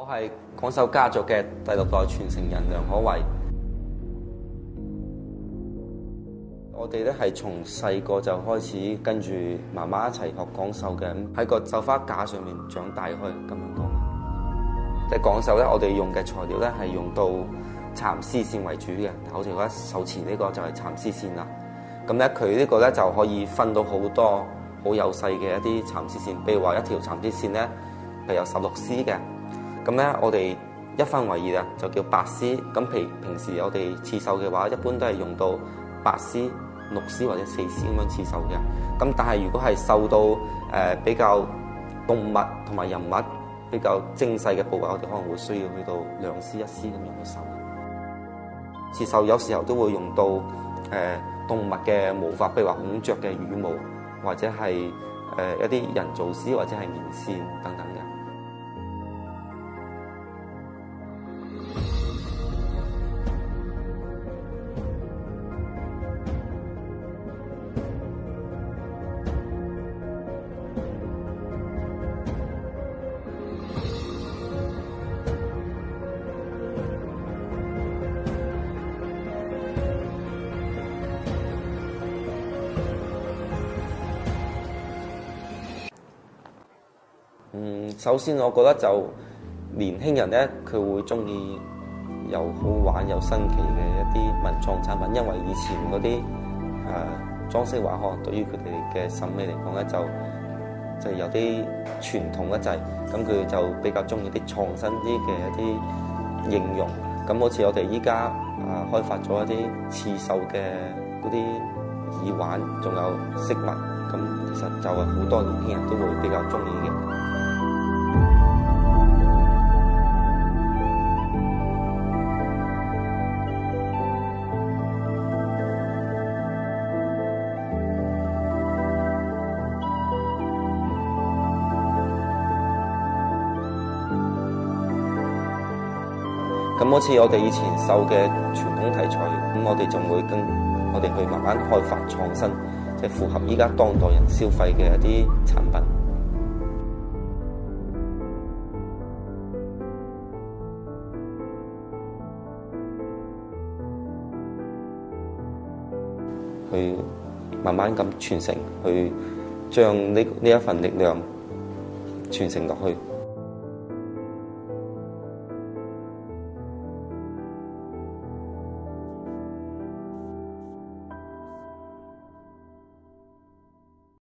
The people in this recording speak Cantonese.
我係廣秀家族嘅第6代傳承人梁可為。我哋咧係從細個就開始跟住媽媽一齊學廣繡嘅，喺個繡花架上面長大開咁樣講。即係廣繡咧，我哋用嘅材料咧係用到蠶絲線為主嘅。好似我覺得手持呢個就係蠶絲線啦。咁咧佢呢個咧就可以分到好多好幼細嘅一啲蠶絲線，譬如話一條蠶絲線咧係有16絲嘅。咁咧我哋一分為二啊，就叫8絲。咁平時我哋刺繡嘅話，一般都係用到8絲、6絲或者4絲咁樣刺繡嘅。咁但係如果係繡到比較動物同埋人物比較精細嘅部位，我哋可能會需要去到2絲、1絲咁樣去繡。刺繡有時候都會用到動物嘅毛髮，譬如話孔雀嘅羽毛，或者係一啲人造絲或者係棉線等等嘅。首先我覺得就年輕人咧，佢會中意又好玩又新奇嘅一啲文創產品，因為以前嗰啲裝飾畫可能對於佢哋嘅審美嚟講咧，就有啲傳統一滯，咁佢就比較中意啲創新啲嘅一啲應用。咁好似我哋依家開發咗一啲刺繡嘅嗰啲耳環，仲有飾物，咁其實就係好多年輕人都會比較中意嘅。咁好似我哋以前繡嘅傳統題材，咁我哋仲會我哋去慢慢開發創新，即係符合依家當代人消費嘅一啲產品。去慢慢咁傳承，去將呢一份力量傳承落去。